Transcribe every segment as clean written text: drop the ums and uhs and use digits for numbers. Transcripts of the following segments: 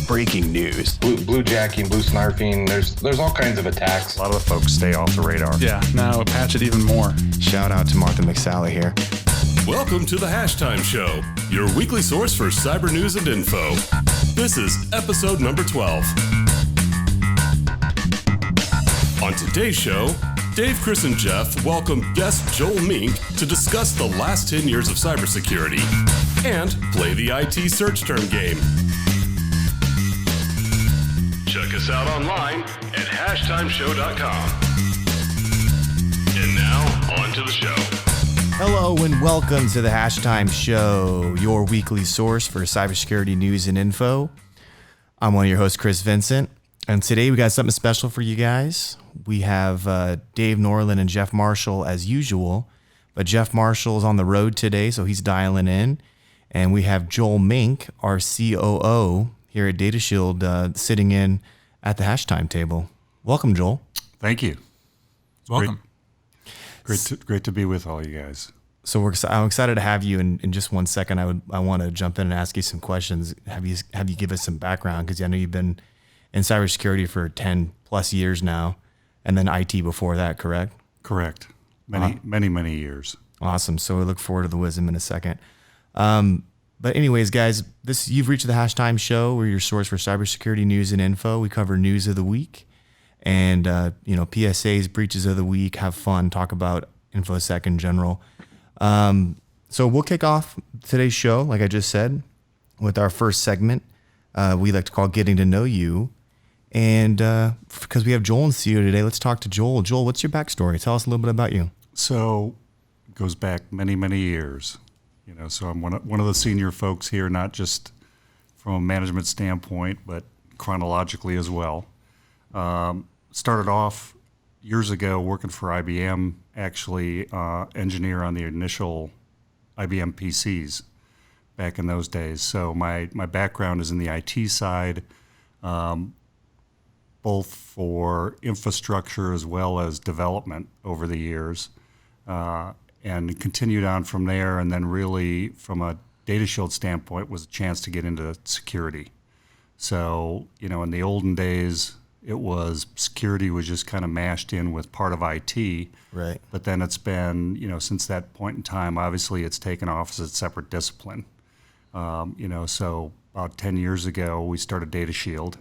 breaking news. Blue jacking, blue snarfing, there's all kinds of attacks. A lot of the folks stay off the radar. Yeah, now patch it even more. Shout out to Martha McSally here. Welcome to the Hashtime Show, your weekly source for cyber news and info. This is episode number 12. On today's show, Dave, Chris, and Jeff welcome guest Joel Menk to discuss the last 10 years of cybersecurity and play the IT search term game. Check us out online at hashtimeshow.com. And now, on to the show. Hello and welcome to the Hashtime Show, your weekly source for cybersecurity news and info. I'm one of your hosts, Chris Vincent, and today we got something special for you guys. We have Dave Norland and Jeff Marshall as usual, but Jeff Marshall is on the road today, so he's dialing in. And we have Joel Menk, our COO here at Data Shield, sitting in at the Hashtime table. Welcome, Joel. Thank you. Welcome. Great to be with all you guys. So I'm excited to have you. In just 1 second, I want to jump in and ask you some questions. Have you give us some background, because I know you've been in cybersecurity for 10 plus years now, and then IT before that, correct? Correct. Many years. Awesome. So we look forward to the wisdom in a second. But anyways, guys, you've reached the Hashtime Show. We're your source for cybersecurity news and info. We cover news of the week and, PSAs, breaches of the week, have fun, talk about InfoSec in general. So we'll kick off today's show, like I just said, with our first segment we like to call Getting to Know You. And because we have Joel in the studio today, let's talk to Joel. Joel, what's your backstory? Tell us a little bit about you. So it goes back many years. So I'm one of the senior folks here, not just from a management standpoint, but chronologically as well. Started off years ago working for IBM, actually engineer on the initial IBM PCs back in those days. So my background is in the IT side, both for infrastructure as well as development over the years, and continued on from there. And then really from a Data Shield standpoint was a chance to get into security. So, in the olden days, security was just kind of mashed in with part of IT. Right. But then it's been, since that point in time, obviously it's taken off as a separate discipline. So about 10 years ago, we started Data Shield,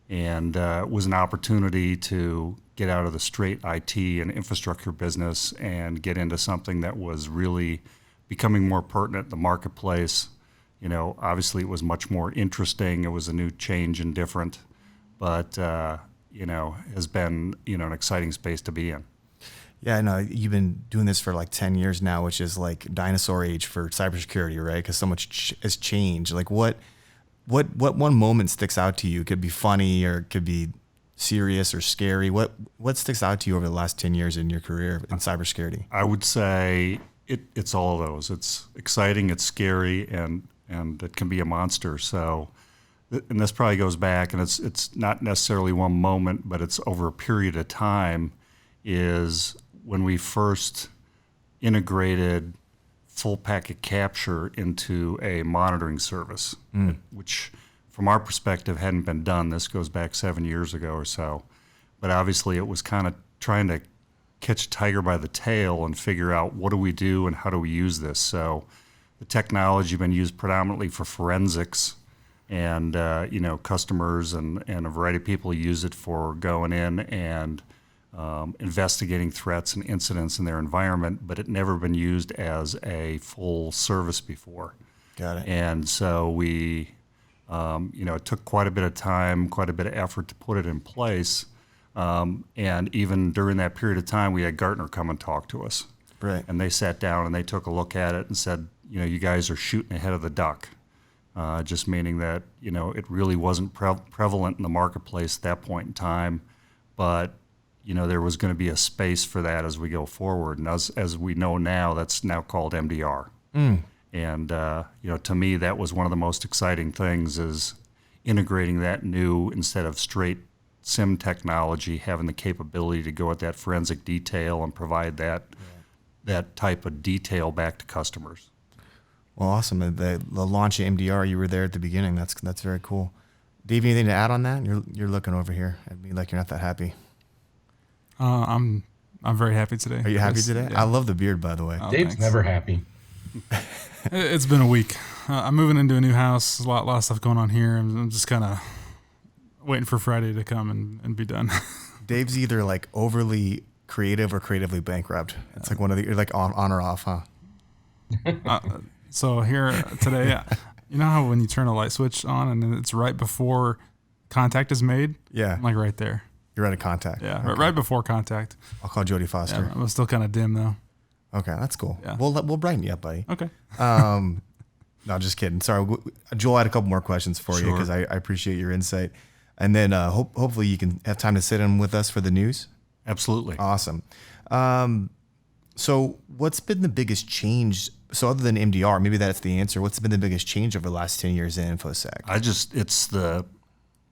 and it was an opportunity to get out of the straight IT and infrastructure business and get into something that was really becoming more pertinent in the marketplace. Obviously it was much more interesting. It was a new change and different, but, has been, an exciting space to be in. Yeah, I know you've been doing this for like 10 years now, which is like dinosaur age for cybersecurity, right? Because so much has changed. Like what one moment sticks out to you? It could be funny or it could be serious or scary. What sticks out to you over the last 10 years in your career in cybersecurity? I would say it's all of those. It's exciting, it's scary, and it can be a monster. So, and this probably goes back, and it's not necessarily one moment, but it's over a period of time, is when we first integrated full packet capture into a monitoring service, which from our perspective hadn't been done. This goes back 7 years ago or so. But obviously it was kind of trying to catch a tiger by the tail and figure out what do we do and how do we use this. So the technology has been used predominantly for forensics, and customers and a variety of people use it for going in and investigating threats and incidents in their environment, but it never been used as a full service before. Got it. And so we, it took quite a bit of time, quite a bit of effort to put it in place. And even during that period of time, we had Gartner come and talk to us. Right. And they sat down and they took a look at it and said, you guys are shooting ahead of the duck. Just meaning that, it really wasn't prevalent in the marketplace at that point in time, but there was going to be a space for that as we go forward. And as we know now, that's now called MDR. And, to me, that was one of the most exciting things, is integrating that new, instead of straight SIM technology, having the capability to go at that forensic detail and provide that type of detail back to customers. Well, awesome. The launch of MDR, you were there at the beginning. That's very cool. Dave, anything to add on that? You're looking over here at me like you're not that happy. I'm very happy today. Are you happy today? Yeah. I love the beard, by the way. Oh, Dave's thanks. never happy. It's been a week. I'm moving into a new house. A lot of stuff going on here. I'm just kind of waiting for Friday to come and be done. Dave's either like overly creative or creatively bankrupt. It's like one of the, you're like on or off, huh? So here today, you know how when you turn a light switch on and it's right before contact is made? Yeah. I'm like right there. You're out of contact. Yeah, Okay. right before contact. I'll call Jodie Foster. Yeah, I'm still kind of dim though. Okay, that's cool. Yeah. We'll brighten you up, buddy. Okay. No, just kidding. Sorry, Joel had a couple more questions for you Sure. because I appreciate your insight. And then hopefully you can have time to sit in with us for the news. Absolutely. Awesome. So what's been the biggest change? So other than MDR, maybe that's the answer. What's been the biggest change over the last 10 years in InfoSec? It's the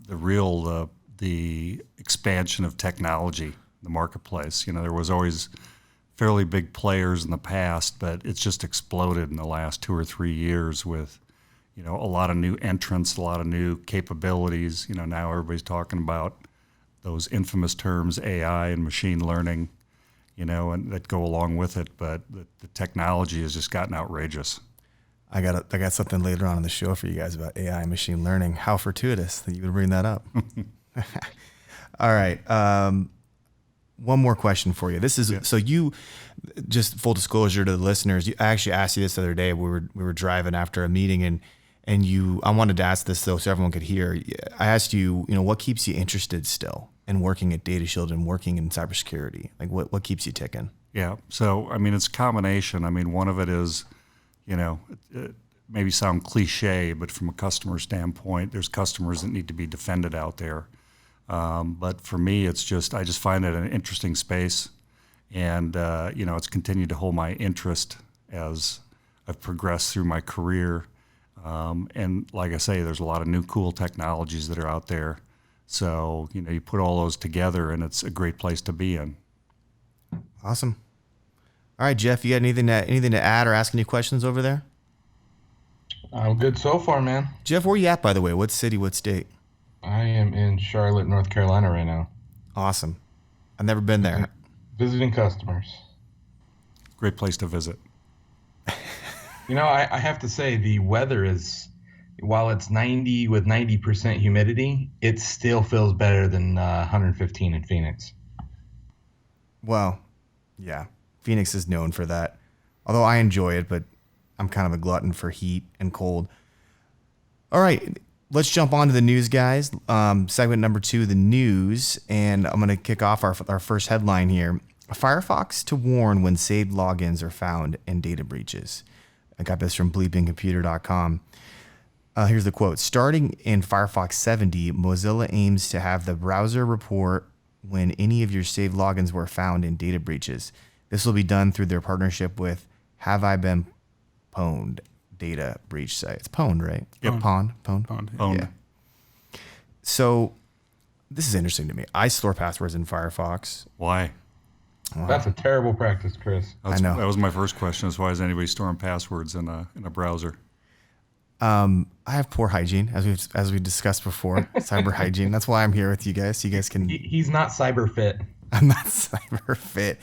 real the expansion of technology, the marketplace. You know, there was always fairly big players in the past, but it's just exploded in the last 2 or 3 years with, you know, a lot of new entrants, a lot of new capabilities. You know, now everybody's talking about those infamous terms, AI and machine learning, you know, and that go along with it. But the technology has just gotten outrageous. I got something later on in the show for you guys about AI and machine learning. How fortuitous that you would bring that up. All right. One more question for you. This is so you just full disclosure to the listeners. I actually asked you this the other day. We were driving after a meeting and I wanted to ask this though so everyone could hear. I asked you, what keeps you interested still in working at DataShield and working in cybersecurity? Like what keeps you ticking? Yeah. So I mean, it's a combination. I mean, one of it is, it maybe sound cliche, but from a customer standpoint, there's customers that need to be defended out there. But for me, it's I just find it an interesting space, and it's continued to hold my interest as I've progressed through my career. And like I say, there's a lot of new cool technologies that are out there. So you put all those together, and it's a great place to be in. Awesome. All right, Jeff, you got anything to add or ask any questions over there? I'm good so far, man. Jeff, where you at, by the way? What city, what state? I am in Charlotte, North Carolina right now. Awesome. I've never been there. Visiting customers. Great place to visit. I have to say the weather is, while it's 90 with 90% humidity, it still feels better than 115 in Phoenix. Well, yeah. Phoenix is known for that. Although I enjoy it, but I'm kind of a glutton for heat and cold. All right. Let's jump on to the news, guys. Segment number 2, the news. And I'm going to kick off our first headline here. Firefox to warn when saved logins are found in data breaches. I got this from bleepingcomputer.com. Here's the quote. Starting in Firefox 70, Mozilla aims to have the browser report when any of your saved logins were found in data breaches. This will be done through their partnership with Have I Been Pwned data breach site. It's pwned, right? Yep. Pwned. Pwned. Yeah. So this is interesting to me. I store passwords in Firefox. Why? That's a terrible practice, Chris. I know. That was my first question. Is why is anybody storing passwords in a browser? I have poor hygiene, as we discussed before. Cyber hygiene. That's why I'm here with you guys. So you guys can. He's not cyber fit. I'm not cyber fit.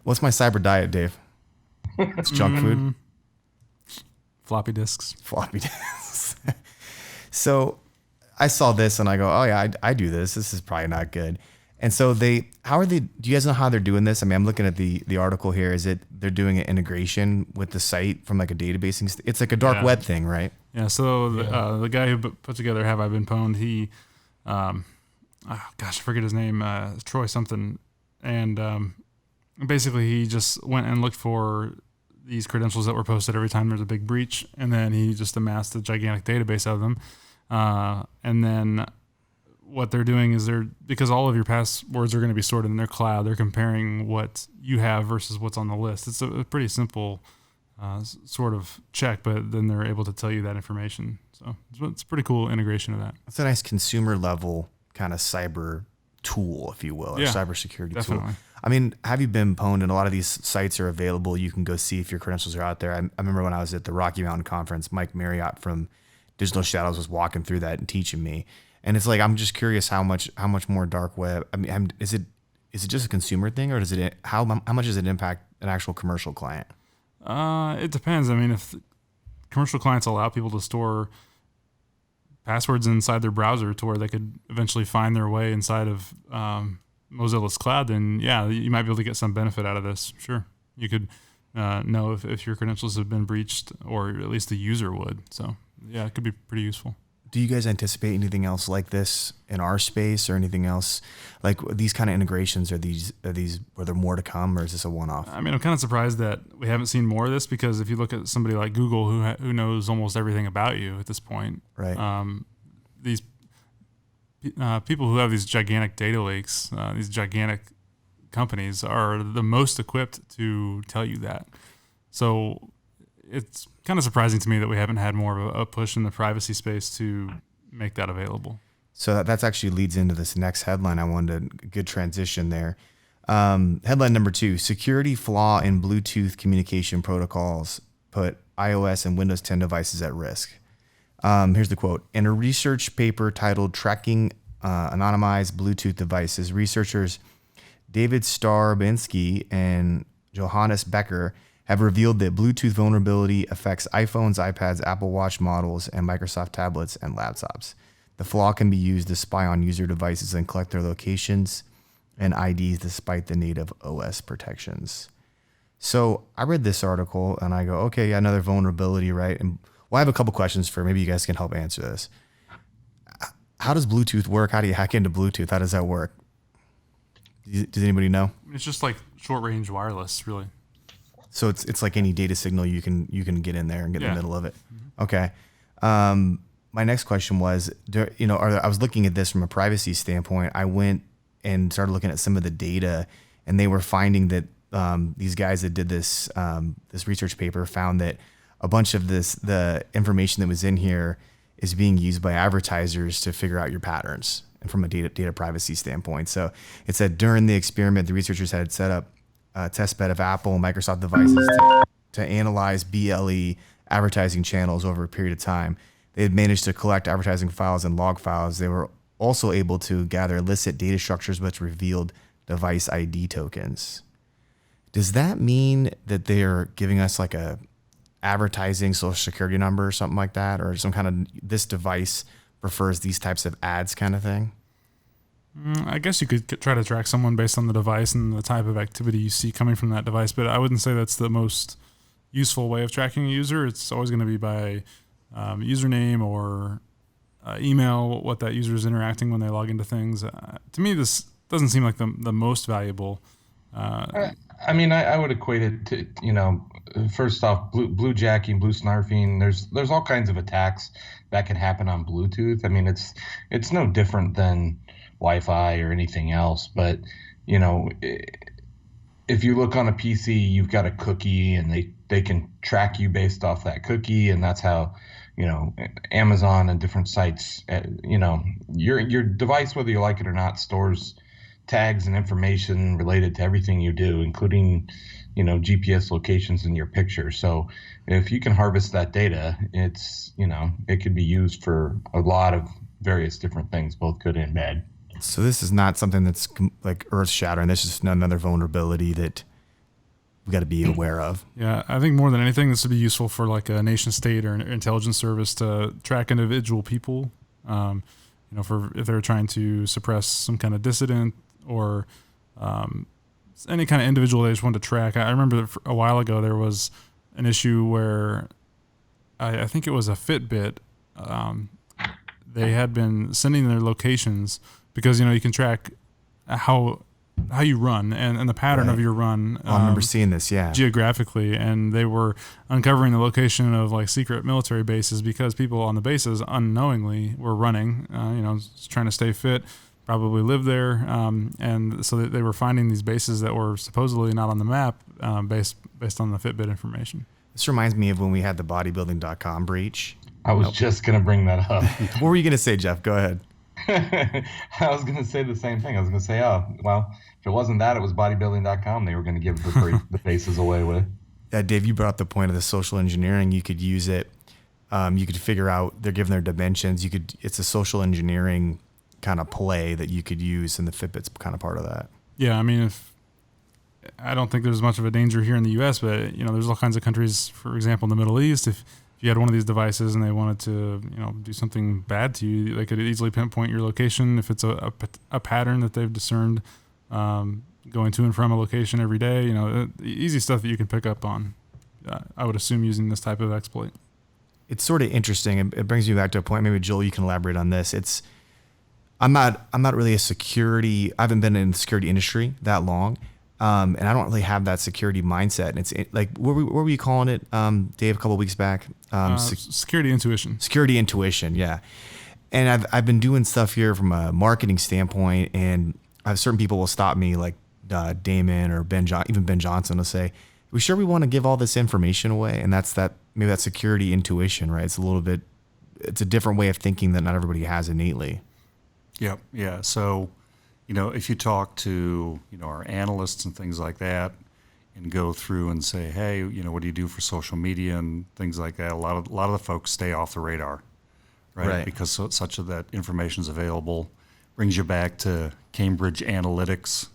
What's my cyber diet, Dave? It's junk food. Floppy disks. Floppy disks. So I saw this and I go, oh yeah, I do this. This is probably not good. And so do you guys know how they're doing this? I mean, I'm looking at the article here. Is it they're doing an integration with the site from like a database? It's like a dark web thing, right? Yeah. So the guy who put together Have I Been Pwned, he, I forget his name, Troy something. And basically he just went and looked for these credentials that were posted every time there's a big breach. And then he just amassed a gigantic database of them. And then what they're doing is because all of your passwords are going to be stored in their cloud, they're comparing what you have versus what's on the list. It's a pretty simple sort of check, but then they're able to tell you that information. So it's a pretty cool integration of that. It's a nice consumer level kind of cyber tool, if you will, or cybersecurity definitely. tool. I mean, have you been pwned? And a lot of these sites are available. You can go see if your credentials are out there. I remember when I was at the Rocky Mountain Conference, Mike Marriott from Digital Shadows was walking through that and teaching me. And it's like, I'm just curious how much more dark web. I mean, is it just a consumer thing, or does it how much does it impact an actual commercial client? It depends. I mean, if commercial clients allow people to store passwords inside their browser to where they could eventually find their way inside of Mozilla's cloud, then yeah, you might be able to get some benefit out of this. Sure, you could know if your credentials have been breached, or at least the user would. So yeah, it could be pretty useful. Do you guys anticipate anything else like this in our space, or anything else like these kind of integrations? Are there more to come, or is this a one-off? I mean, I'm kind of surprised that we haven't seen more of this, because if you look at somebody like Google, who knows almost everything about you at this point, right? These people who have these gigantic data lakes, these gigantic companies, are the most equipped to tell you that. So it's kind of surprising to me that we haven't had more of a push in the privacy space to make that available. So that actually leads into this next headline. I wanted a good transition there. Headline number 2, security flaw in Bluetooth communication protocols put iOS and Windows 10 devices at risk. Here's the quote. In a research paper titled Tracking Anonymized Bluetooth Devices, researchers David Starbinski and Johannes Becker have revealed that Bluetooth vulnerability affects iPhones, iPads, Apple Watch models, and Microsoft tablets and laptops. The flaw can be used to spy on user devices and collect their locations and IDs despite the native OS protections. So I read this article and I go, okay, yeah, another vulnerability, right? And I have a couple questions for maybe you guys can help answer this. How does Bluetooth work? How do you hack into Bluetooth? How does that work? Does anybody know? It's just like short range wireless, really. So it's like any data signal you can get in there and get in the middle of it. Mm-hmm. Okay. My next question was, I was looking at this from a privacy standpoint. I went and started looking at some of the data, and they were finding that these guys that did this research paper found that a bunch of the information that was in here is being used by advertisers to figure out your patterns, and from a data privacy standpoint. So it said during the experiment, the researchers had set up a test bed of Apple and Microsoft devices to analyze BLE advertising channels over a period of time. They had managed to collect advertising files and log files. They were also able to gather illicit data structures which revealed device ID tokens. Does that mean that they're giving us like a advertising social security number or something like that, or some kind of this device prefers these types of ads kind of thing? I guess you could try to track someone based on the device and the type of activity you see coming from that device, but I wouldn't say that's the most useful way of tracking a user. It's always going to be by username or email, what that user is interacting when they log into things. To me, this doesn't seem like the most valuable. I mean, I would equate it to, first off, blue jacking, blue snarfing. There's all kinds of attacks that can happen on Bluetooth. I mean, it's no different than Wi-Fi or anything else. But, if you look on a PC, you've got a cookie, and they can track you based off that cookie, and that's how, Amazon and different sites, your device, whether you like it or not, stores tags and information related to everything you do, including, GPS locations in your picture. So if you can harvest that data, it's, it could be used for a lot of various different things, both good and bad. So this is not something that's like earth shattering. This is just another vulnerability that we got to be aware of. Yeah, I think more than anything, this would be useful for like a nation state or an intelligence service to track individual people. For if they're trying to suppress some kind of dissident or any kind of individual they just want to track. I remember that a while ago there was an issue where I think it was a Fitbit. They had been sending their locations because you can track how you run and the pattern of your run. I remember seeing this, yeah, geographically, and they were uncovering the location of like secret military bases because people on the bases unknowingly were running, trying to stay fit, probably live there, and so they were finding these bases that were supposedly not on the map, based on the Fitbit information. This reminds me of when we had the bodybuilding.com breach. I was just going to bring that up. What were you going to say, Jeff? Go ahead. I was going to say the same thing. I was going to say, if it wasn't that, it was bodybuilding.com they were going to give the bases away with. Yeah, Dave, you brought up the point of the social engineering. You could use it You could figure out they're given their dimensions. It's a social engineering kind of play that you could use, and the Fitbit's kind of part of that. Yeah, I mean, I don't think there's much of a danger here in the U.S., but there's all kinds of countries, for example, in the Middle East. If you had one of these devices and they wanted to, do something bad to you, they could easily pinpoint your location if it's a pattern that they've discerned, going to and from a location every day. Easy stuff that you can pick up on. I would assume using this type of exploit. It's sort of interesting. It brings me back to a point. Maybe Joel, you can elaborate on this. I'm not really I haven't been in the security industry that long. And I don't really have that security mindset. And it's like, what were you calling it, Dave, a couple of weeks back? Security intuition. Security intuition, yeah. And I've been doing stuff here from a marketing standpoint, and I have certain people will stop me, like Damon or even Ben Johnson will say, "We sure we want to give all this information away?" And maybe that's security intuition, right? It's a different way of thinking that not everybody has innately. Yep. Yeah. So, if you talk to, our analysts and things like that and go through and say, hey, what do you do for social media and things like that? A lot of the folks stay off the radar, right? Because such of that information is available. Brings you back to Cambridge Analytics,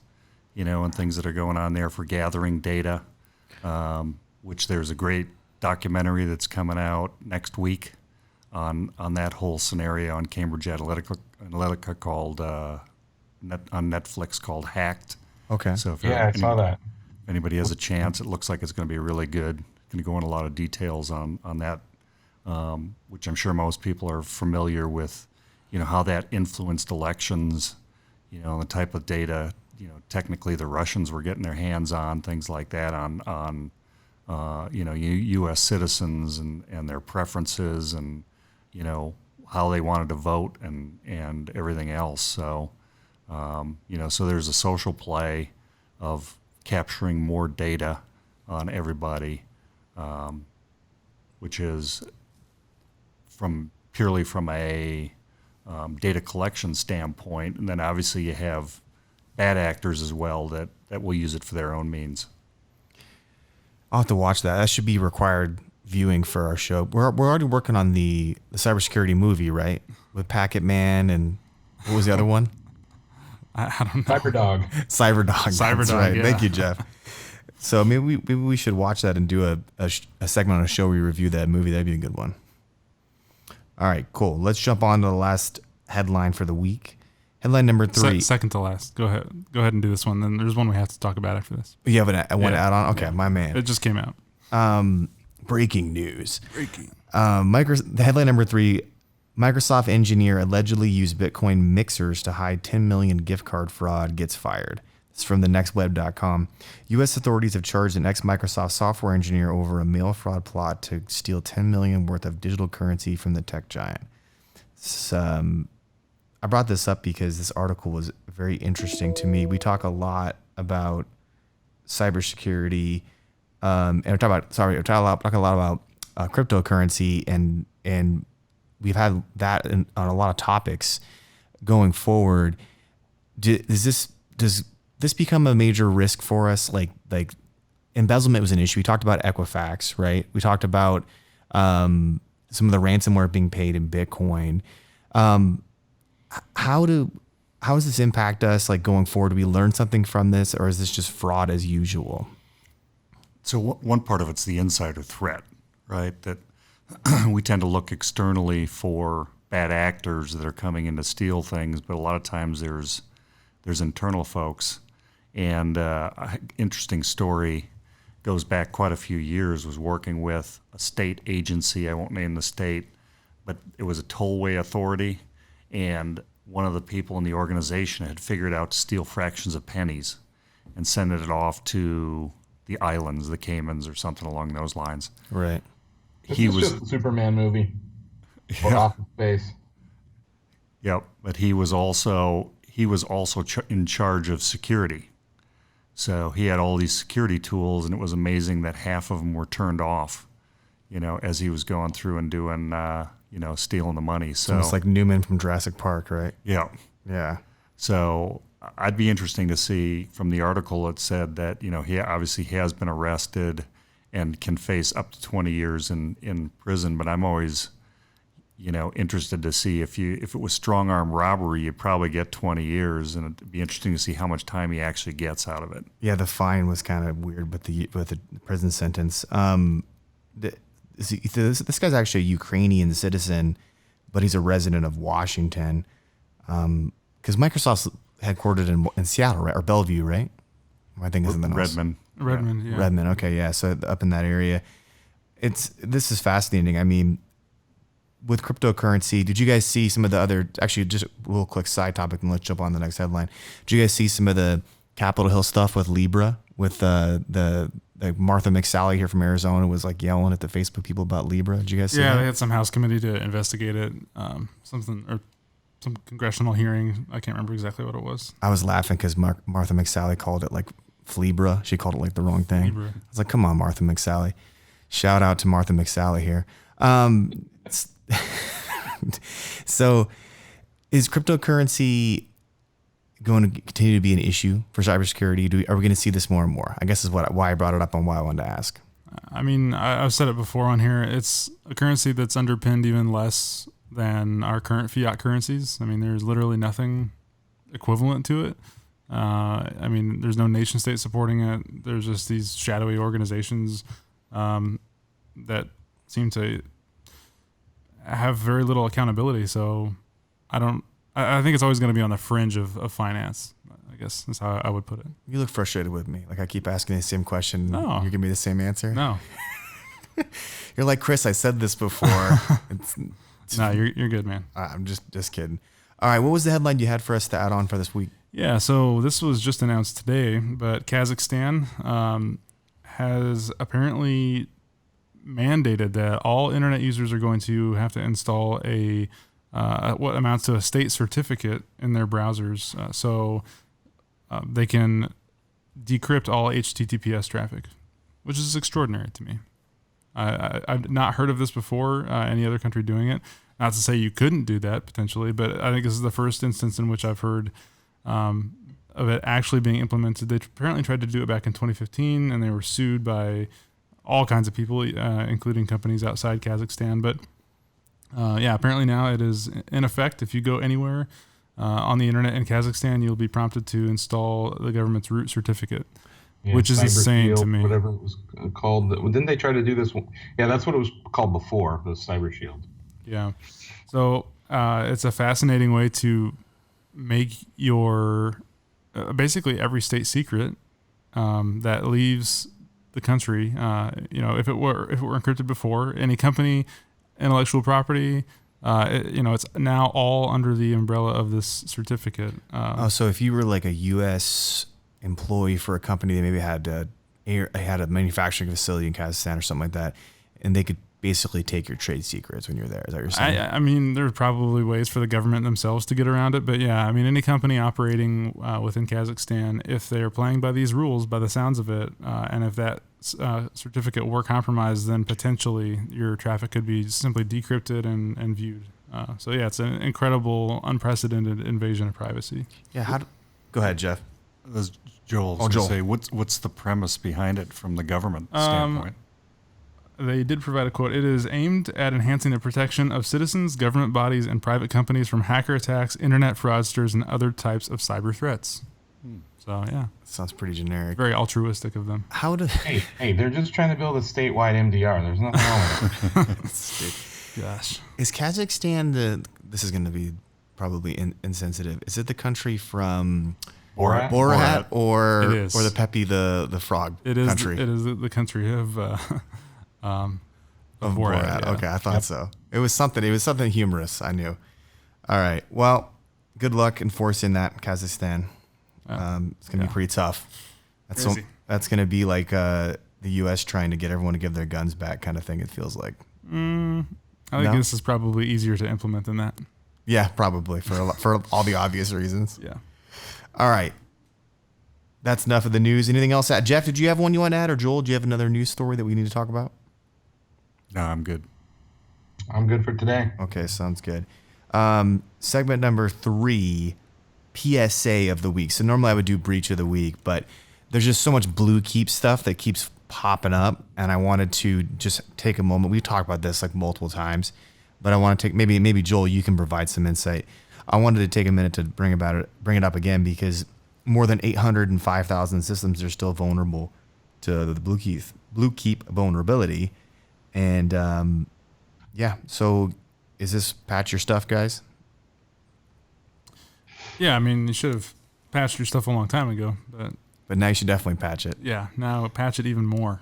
and things that are going on there for gathering data, which there's a great documentary that's coming out next week on that whole scenario on Cambridge Analytica called on Netflix called Hacked. Okay. So I saw that. If anybody has a chance, it looks like it's going to be really good. Going to go in a lot of details on that, which I'm sure most people are familiar with. How that influenced elections. The type of data. Technically the Russians were getting their hands on things like that on U.S. citizens and their preferences and how they wanted to vote and everything else. So, so there's a social play of capturing more data on everybody, which is purely from a data collection standpoint. And then obviously you have bad actors as well that will use it for their own means. I'll have to watch that. That should be required viewing for our show. We're already working on the cybersecurity movie, right? With Packet Man and what was the other one? I don't know. Cyberdog. That's right. Yeah. Thank you, Jeff. So maybe we should watch that and do a segment on a show where we review that movie. That'd be a good one. All right, cool. Let's jump on to the last headline for the week. Headline number 3. Second to last. Go ahead and do this one. Then there's one we have to talk about after this. You have one to add on? Okay, my man. It just came out. Breaking news. The headline number 3, Microsoft engineer allegedly used Bitcoin mixers to hide 10 million gift card fraud, gets fired. It's from thenextweb.com. U.S. authorities have charged an ex-Microsoft software engineer over a mail fraud plot to steal 10 million worth of digital currency from the tech giant. I brought this up because this article was very interesting to me. We talk a lot about cybersecurity, and we talk a lot about cryptocurrency, and we've had that on a lot of topics going forward. Does this become a major risk for us? Like embezzlement was an issue. We talked about Equifax, right? We talked about some of the ransomware being paid in Bitcoin. How does this impact us, like, going forward? Do we learn something from this, or is this just fraud as usual? So one part of it's the insider threat, right? That we tend to look externally for bad actors that are coming in to steal things, but a lot of times there's internal folks. And interesting story, goes back quite a few years, was working with a state agency. I won't name the state, but it was a tollway authority. And one of the people in the organization had figured out to steal fractions of pennies and send it off to the islands, the Caymans or something along those lines. Right. He was just a Superman movie or Office Space. Yep. But he was also in charge of security. So he had all these security tools, and it was amazing that half of them were turned off, as he was going through and doing, stealing the money. So it's like Newman from Jurassic Park, right? Yeah. Yeah. So I'd be interesting to see from the article. It said that, he obviously has been arrested and can face up to 20 years in prison. But I'm always, interested to see if it was strong arm robbery, you'd probably get 20 years, and it'd be interesting to see how much time he actually gets out of it. Yeah, the fine was kind of weird, but the prison sentence. This guy's actually a Ukrainian citizen, but he's a resident of Washington, because Microsoft's headquartered in Seattle, right, or Bellevue, right? I think is in the Redmond. Redmond, yeah. Redmond, okay, yeah. So up in that area, this is fascinating. I mean, with cryptocurrency, did you guys see some of the other? Actually, just a real quick side topic, and let's jump on the next headline. Did you guys see some of the Capitol Hill stuff with Libra? With the Martha McSally here from Arizona was like yelling at the Facebook people about Libra. Did you guys see that? Yeah, they had some House committee to investigate it, something or some congressional hearing. I can't remember exactly what it was. I was laughing because Martha McSally called it like Flebra. She called it like the wrong thing. Libra. I was like, come on, Martha McSally. Shout out to Martha McSally here. So is cryptocurrency going to continue to be an issue for cybersecurity? Are we going to see this more and more? I guess is why I brought it up and why I wanted to ask. I mean, I've said it before on here. It's a currency that's underpinned even less than our current fiat currencies. I mean, there's literally nothing equivalent to it. I mean, there's no nation state supporting it. There's just these shadowy organizations that seem to have very little accountability. So I think it's always going to be on the fringe of finance, I guess is how I would put it. You look frustrated with me. Like I keep asking the same question. No. You're giving me the same answer? No. You're like, Chris, I said this before. No, you're good, man. I'm just kidding. All right. What was the headline you had for us to add on for this week? Yeah, so this was just announced today, but Kazakhstan has apparently mandated that all internet users are going to have to install a what amounts to a state certificate in their browsers, so they can decrypt all HTTPS traffic, which is extraordinary to me. I've not heard of this before, any other country doing it. Not to say you couldn't do that potentially, but I think this is the first instance in which I've heard of it actually being implemented. They apparently tried to do it back in 2015, and they were sued by all kinds of people, including companies outside Kazakhstan. But yeah, apparently now it is in effect. If you go anywhere on the internet in Kazakhstan, you'll be prompted to install the government's root certificate, which is insane to me. Whatever it was called. Didn't they try to do this? Yeah, that's what it was called before, the Cyber Shield. Yeah. So it's a fascinating way to make your basically every state secret that leaves the country. If it were encrypted before, any company, intellectual property, it's now all under the umbrella of this certificate. So if you were like a U.S. employee for a company that maybe had a manufacturing facility in Kazakhstan or something like that, and they could basically take your trade secrets when you're there. Is that what you're saying? I mean, there's probably ways for the government themselves to get around it, but yeah, I mean, any company operating within Kazakhstan, if they're playing by these rules, by the sounds of it, and if that certificate were compromised, then potentially your traffic could be simply decrypted and viewed. So yeah, it's an incredible, unprecedented invasion of privacy. Yeah. Go ahead, Jeff. As Joel was going to say, what's the premise behind it from the government standpoint? They did provide a quote. It is aimed at enhancing the protection of citizens, government bodies, and private companies from hacker attacks, internet fraudsters, and other types of cyber threats. So, yeah. Sounds pretty generic. Very altruistic of them. Hey, they're just trying to build a statewide MDR. There's nothing wrong with it. Gosh. Is Kazakhstan this is going to be probably insensitive. Is it the country from Borat or the Pepe the frog country? It is the country of Borat. Yeah. Okay, I thought so. It was something humorous. I knew. All right. Well, good luck enforcing that in Kazakhstan. It's gonna be pretty tough. That's gonna be like the U.S. trying to get everyone to give their guns back, kind of thing. It feels like. I think this is probably easier to implement than that. Yeah, probably for all the obvious reasons. Yeah. All right. That's enough of the news. Anything else? Jeff, did you have one you want to add, or Joel, do you have another news story that we need to talk about? No, I'm good. I'm good for today. Okay, sounds good. Segment number 3, PSA of the week. So normally I would do breach of the week, but there's just so much BlueKeep stuff that keeps popping up, and I wanted to just take a moment. We've talked about this like multiple times, but I want to take maybe Joel, you can provide some insight. I wanted to take a minute to bring it up again because more than 805,000 systems are still vulnerable to the BlueKeep vulnerability, and so is this patch your stuff, guys? Yeah, I mean, you should have patched your stuff a long time ago, But now you should definitely patch it. yeah, now patch it even more.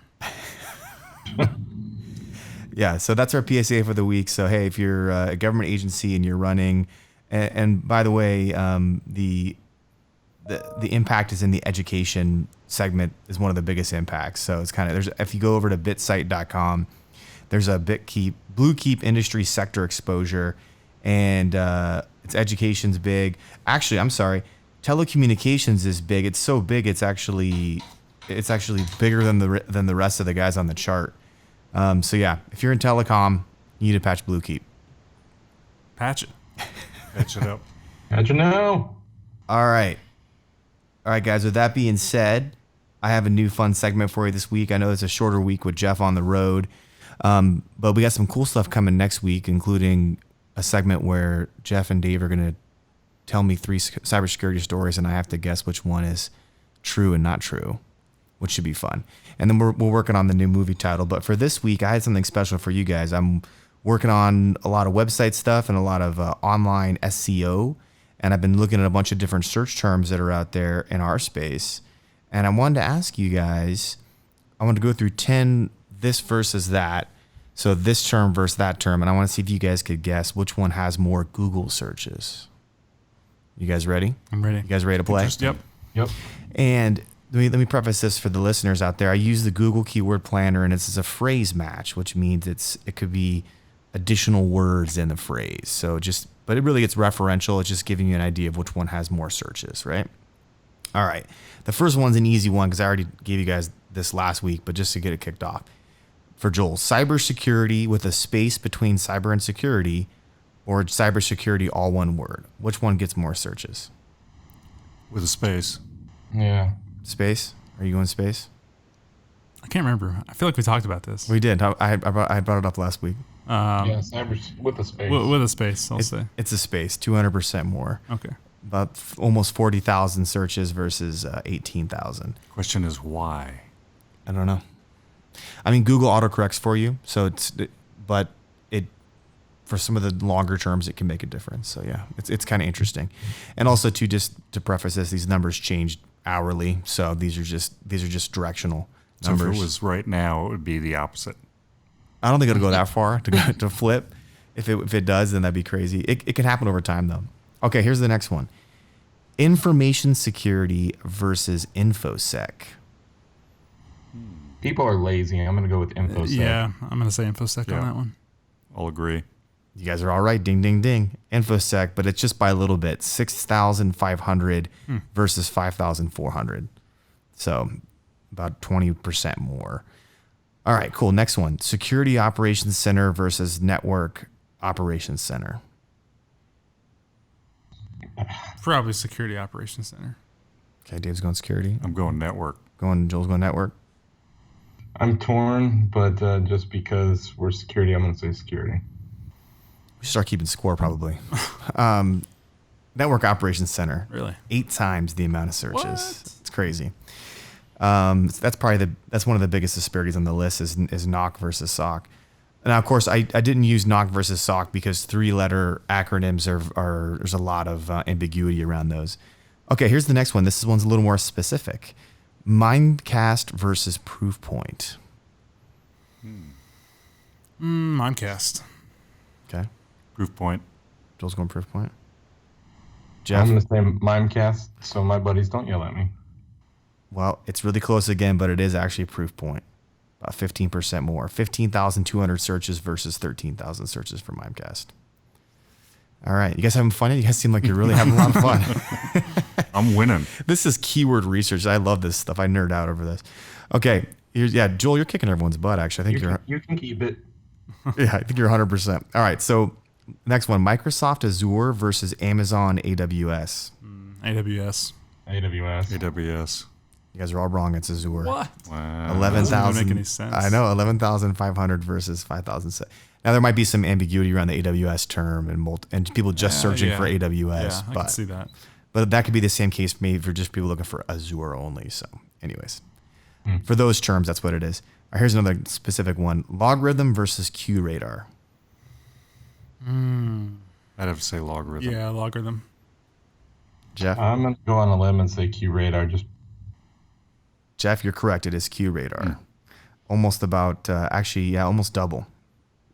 Yeah, so that's our PSA for the week. So hey, if you're a government agency and you're running, and by the way, the impact is in the education segment is one of the biggest impacts. So it's if you go over to bitsite.com, there's a BlueKeep industry sector exposure, and it's education's big. Actually, I'm sorry, telecommunications is big. It's so big, it's actually bigger than the rest of the guys on the chart. So yeah, if you're in telecom, you need to patch BlueKeep. Patch it. Patch it up. How'd you know? All right, guys. With that being said, I have a new fun segment for you this week. I know it's a shorter week with Jeff on the road, but we got some cool stuff coming next week, including a segment where Jeff and Dave are going to tell me 3 cybersecurity stories, and I have to guess which one is true and not true, which should be fun. And then we're working on the new movie title. But for this week, I had something special for you guys. I'm working on a lot of website stuff and a lot of online SEO, and I've been looking at a bunch of different search terms that are out there in our space. And I wanted to ask you guys, I want to go through 10 this versus that. So this term versus that term, and I want to see if you guys could guess which one has more Google searches. You guys ready? I'm ready. You guys ready to play? Yep. And let me preface this for the listeners out there. I use the Google Keyword Planner, and it's a phrase match, which means it could be additional words in the phrase. But it really gets referential. It's just giving you an idea of which one has more searches, right? All right. The first one's an easy one because I already gave you guys this last week, but just to get it kicked off. For Joel, cybersecurity with a space between cyber and security, or cybersecurity all one word. Which one gets more searches? With a space. Yeah. Space? Are you going space? I can't remember. I feel like we talked about this. We did. I brought it up last week. Cyber with a space. With a space, I'll say. It's a space, 200% more. Okay. About almost 40,000 searches versus 18,000. Question is why? I don't know. I mean, Google autocorrects for you, but for some of the longer terms, it can make a difference. So yeah, it's kind of interesting. And also just to preface this, these numbers change hourly, so these are just directional numbers. So if it was right now, it would be the opposite. I don't think it'll go that far to flip. If it does, then that'd be crazy. It can happen over time though. Okay, here's the next one: information security versus InfoSec. People are lazy. I'm going to go with InfoSec. Yeah, I'm going to say InfoSec on that one. I'll agree. You guys are all right. Ding, ding, ding. InfoSec, but it's just by a little bit. 6,500 versus 5,400. So about 20% more. All right, cool. Next one. Security Operations Center versus Network Operations Center. Probably Security Operations Center. Okay, Dave's going security. I'm going network. Joel's going network. I'm torn, but just because we're security, I'm going to say security. We should start keeping score probably. Network Operations Center. Really? 8 times the amount of searches. What? It's crazy. That's one of the biggest disparities on the list is NOC versus SOC. Now, of course, I didn't use NOC versus SOC because 3-letter acronyms are there's a lot of ambiguity around those. Okay, here's the next one. This one's a little more specific. Mindcast versus Proofpoint. Mindcast. Okay. Proofpoint. Joel's going Proofpoint. Jeff? I'm going to say Mindcast, so my buddies don't yell at me. Well, it's really close again, but it is actually Proofpoint. About 15% more. 15,200 searches versus 13,000 searches for Mindcast. All right. You guys having fun? You guys seem like you're really having a lot of fun. I'm winning. This is keyword research. I love this stuff. I nerd out over this. Okay. Joel, you're kicking everyone's butt, actually. You can keep it. Yeah, I think you're 100%. All right. So next one, Microsoft Azure versus Amazon AWS. AWS. AWS. AWS. You guys are all wrong. It's Azure. What? Wow. 11,000. Doesn't make any sense. I know, 11,500 versus 5,000. Now there might be some ambiguity around the AWS term and people just searching for AWS. Yeah, I can see that. But that could be the same case maybe for just people looking for Azure only. So, anyways, for those terms, that's what it is. All right, here's another specific one: logarithm versus QRadar. I'd have to say logarithm. Yeah, logarithm. Jeff, I'm gonna go on a limb and say QRadar. Jeff, you're correct. It is QRadar. Almost about almost double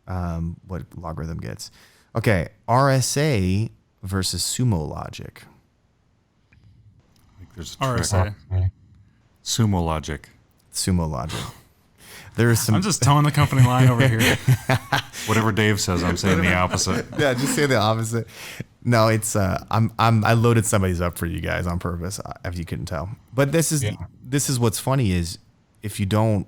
what logarithm gets. Okay, RSA versus Sumo Logic. I think there's a trick. RSA. Sumo Logic. Sumo Logic. There is some. I'm just towing the company line over here. Whatever Dave says, I'm saying the opposite. Yeah, just say the opposite. No, it's I loaded somebody's up for you guys on purpose, if you couldn't tell. But this is what's funny is if you don't,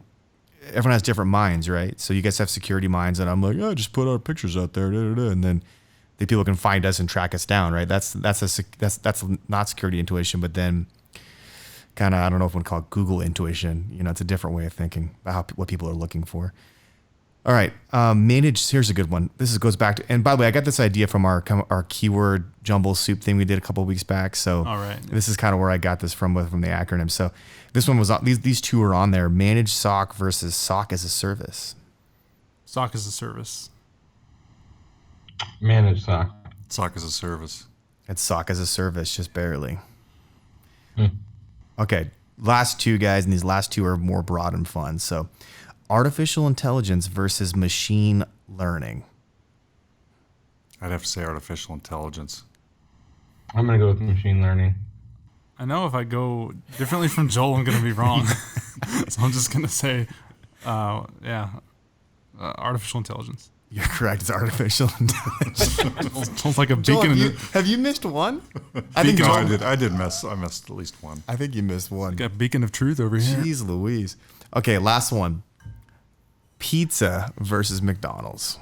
everyone has different minds, right? So you guys have security minds, and I'm like, oh, just put our pictures out there, and then the people can find us and track us down, right? That's not security intuition, but then kind of, I don't know if one call it Google intuition. You know, it's a different way of thinking about what people are looking for. All right, managed. Here's a good one. This goes back to, and by the way, I got this idea from our keyword jumble soup thing we did a couple of weeks back. So all right, this is kind of where I got this from the acronym. So this one was these two are on there: managed SOC versus SOC as a service. SOC as a service. Managed SOC. SOC as a service. It's SOC as a service, just barely. Okay, last two guys, and these last two are more broad and fun. So, artificial intelligence versus machine learning. I'd have to say artificial intelligence. I'm going to go with machine learning. I know if I go differently from Joel, I'm going to be wrong. So I'm just going to say, artificial intelligence. You're correct. It's artificial intelligence. Sounds like a Joel, beacon. have you missed one? I missed at least one. I think you missed one. Got a beacon of truth over here. Jeez Louise. Okay, last one. Pizza versus McDonald's.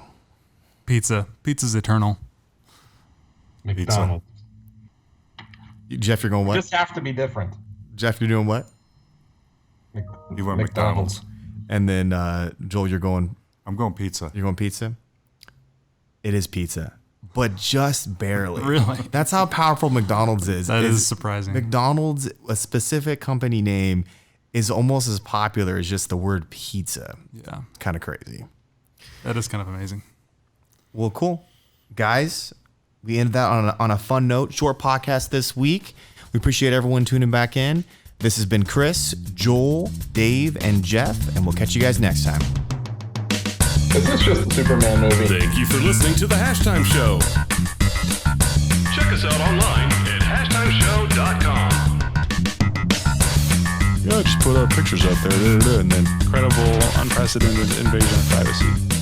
Pizza. Pizza's eternal. McDonald's. Jeff, you're going what? Just have to be different. Jeff, you're doing what? You went McDonald's. And then Joel, you're going. I'm going pizza. You're going pizza? It is pizza, but just barely. Really? That's how powerful McDonald's is. That is surprising. McDonald's, a specific company name, is almost as popular as just the word pizza. Yeah. Kind of crazy. That is kind of amazing. Well, cool. Guys, we ended that on a fun note. Short podcast this week. We appreciate everyone tuning back in. This has been Chris, Joel, Dave, and Jeff, and we'll catch you guys next time. Is this just a Superman movie? Thank you for listening to the Hashtime Show. Check us out online at hashtimeshow.com. Yeah, just put our pictures out there, and then Incredible, unprecedented invasion of privacy.